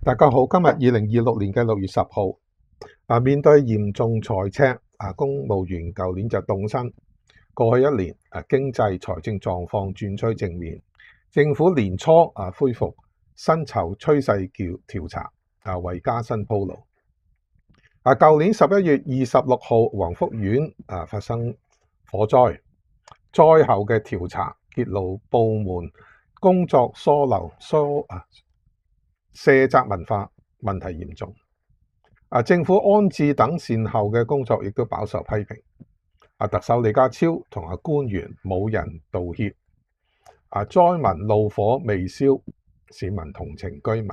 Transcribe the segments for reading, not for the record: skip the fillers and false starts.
大家好，今日2026年嘅6月10號，面對嚴重財赤，公務員舊年就凍薪。過去一年，經濟財政狀況轉趨正面，政府年初恢復薪酬趨勢調查，為加薪鋪路。舊年11月26號，黃福苑發生火災，災後嘅調查揭露部門工作疏漏、卸責文化問題嚴重。政府安置等善後嘅工作亦都飽受批評。特首李家超同官員冇人道歉。災民怒火未消，市民同情居民。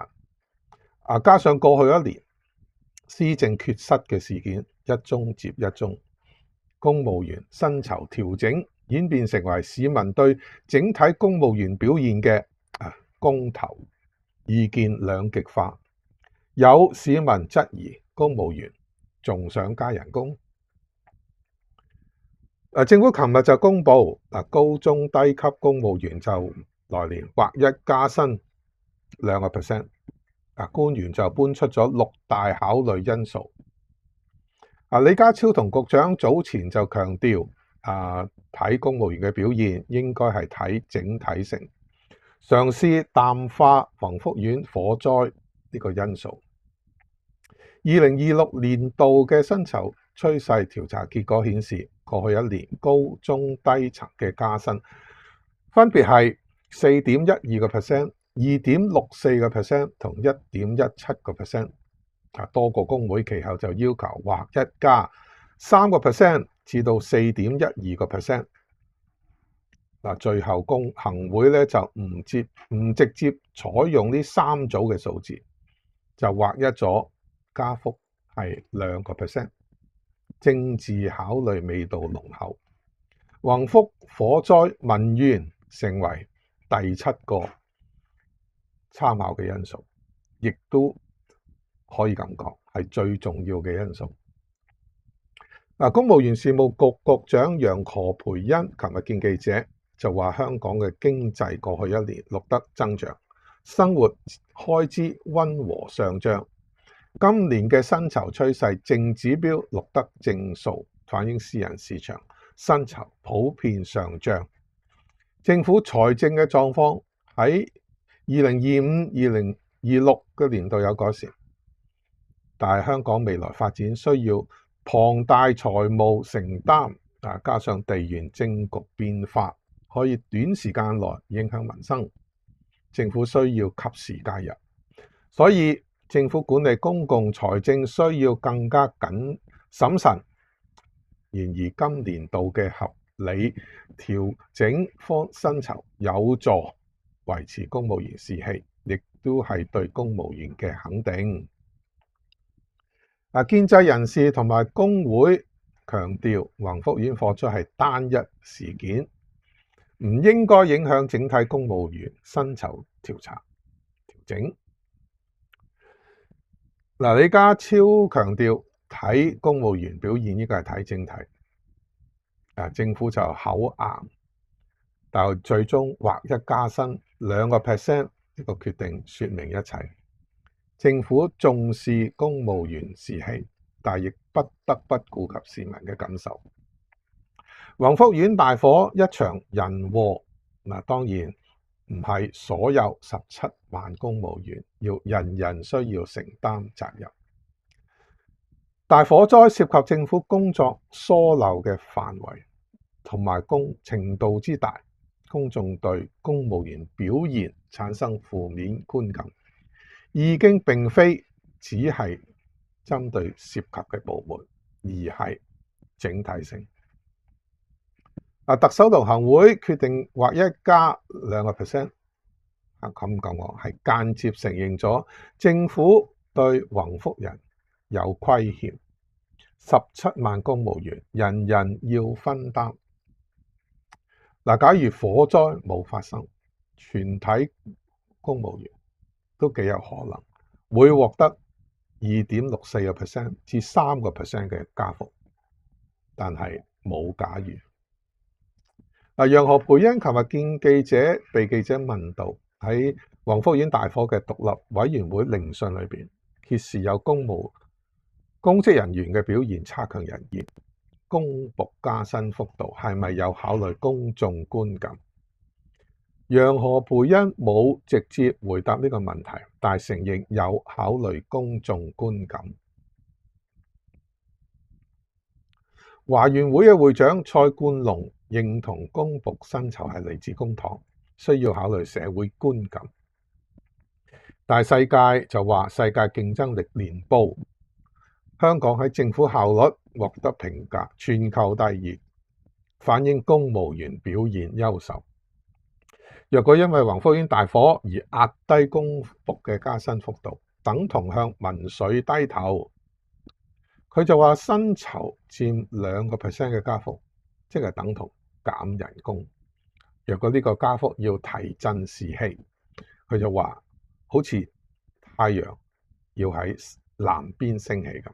加上過去一年施政缺失嘅事件一宗接一宗，公務員薪酬調整演變成為市民對整體公務員表現嘅公投，意見兩極化。有市民質疑公務員仲想加人工。政府琴日就公布高中低級公務員就來年劃一加薪2%。官員就搬出咗6大考慮因素。李家超同局長早前就強調，睇公務員嘅表現應該係睇整體性，嘗試淡化黃福苑火災呢個因素。2026年度嘅薪酬趨勢調查結果顯示，過去一年高中低層嘅加薪分別係4.12%、2.64% 同1.17%。多個工會其後就要求劃一加3% 至到4.12%。最後行會咧就唔直接採用呢3組嘅數字，就劃一咗加幅係2%。政治考慮味道濃厚，宏福火災民怨成為第7個參考嘅因素，亦都可以咁講係最重要嘅因素。公務員事務局局長楊何蓓茵琴日見記者就話，香港嘅經濟過去一年錄得增長，生活開支溫和上漲。今年嘅薪酬趨勢淨指標錄得正數，反映私人市場薪酬普遍上漲。政府財政嘅狀況喺2025-2026嘅年度有改善，但係香港未來發展需要龐大財務承擔，加上地緣政局變化，可以短時間內影響民生，政府需要及時介入。所以政府管理公共財政需要更加審慎。然而今年度嘅合理調整薪酬有助維持公務員士氣，亦都係對公務員嘅肯定。建制人士同埋工會強調，宏福苑火災係單一事件，唔應該影響整體公務員薪酬調整。李家超強調睇公務員表現應該係睇整體。政府就口硬，但最終劃一加薪2%呢個決定說明一切。政府重視公務員士氣，但亦不得不顧及市民嘅感受。宏福苑大火一場人禍，當然唔係所有17萬公務員要人人需要承擔責任。大火災涉及政府工作疏漏嘅範圍同埋程度之大，公眾對公務員表現產生負面觀感，已經並非只係針對涉及嘅部門，而係整體性。特首同行會決定劃一加2%，咁講係間接承認咗政府對宏福人有虧欠。17萬公務員，人人要分擔。假如火災冇發生，全體公務員都幾有可能會獲得2.64% 至3% 嘅加幅，但係冇假如。楊何蓓茵琴日見記者，被記者問到喺黃福園大火嘅獨立委員會聆訊裏邊揭示有公職人員嘅表現差強人意，公僕加薪幅度係咪有考慮公眾觀感？楊何蓓茵冇直接回答呢個問題，但係承認有考慮公眾觀感。華員會嘅會長蔡冠龍認同公僕薪酬係嚟自公帑，需要考慮社會觀感。但係世界就話世界競爭力年報，香港喺政府效率獲得評價全球第2，反映公務員表現優秀。若果因為黃福園大火而壓低公僕嘅加薪幅度，等同向民粹低頭。佢就話薪酬佔2% 嘅加幅，即係等同減人工。若果呢個加幅要提振士氣，佢就話好似太陽要喺南邊升起咁。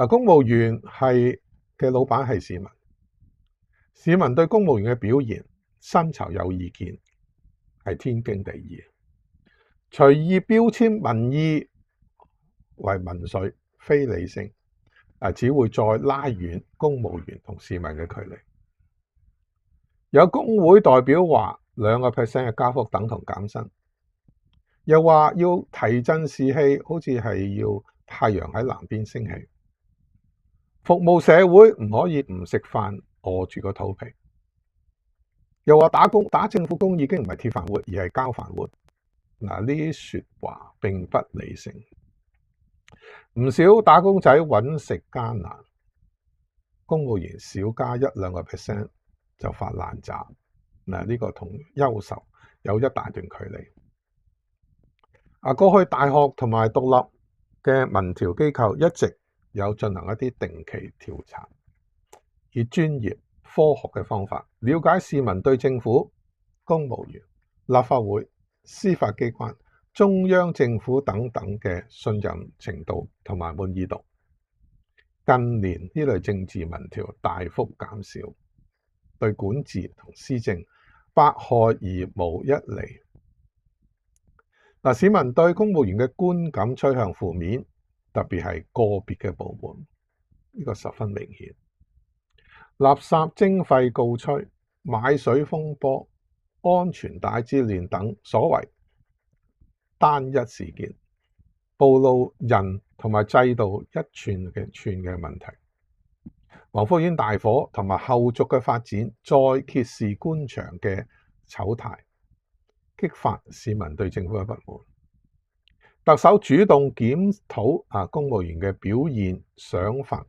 公務員嘅老闆係市民，市民對公務員嘅表現薪酬有意見係天經地義。隨意標籤民意為民粹非理性，只會再拉遠公務員同市民嘅距離。有工會代表話2% 嘅加幅等同減薪，又話要提振士氣，好似係要太陽喺南邊升起。服務社會唔可以唔食飯餓住個肚皮，又話打政府工已經唔係鐵飯碗，而係膠飯碗。呢啲說話並不理性。唔少打工仔揾食艱難，公務員少加1-2% 就發爛渣。呢個同優秀有一大段距離。過去大學同埋獨立嘅民調機構一直有進行一啲定期調查，以專業科學嘅方法了解市民對政府、公務員、立法會、司法機關、中央政府等等嘅信任程度同埋滿意度。近年呢類政治民調大幅減少，對管治同施政百害而無一利。市民對公務員嘅觀感趨向負面，特別係個別嘅部門，呢個十分明顯。垃圾徵費告吹、買水風波、安全帶之亂等所謂單一事件，暴露人同埋制度一串嘅問題。黃福園大火同埋後續嘅發展，再揭示官場嘅醜態，激發市民對政府嘅不滿。特首主動檢討公務員嘅表現、賞罰、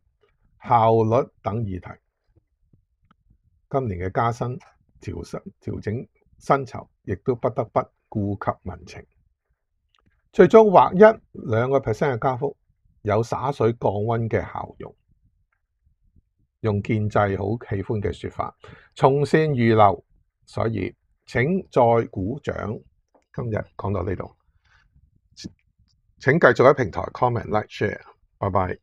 效率等議題。今年嘅加薪調整薪酬，亦都不得不顧及民情。最終劃1-2% 嘅加幅，有灑水降溫嘅效用。用建制好喜歡嘅說法，從善如流，所以請再鼓掌。今日講到呢度，請繼續喺平台 comment、like、share。拜拜。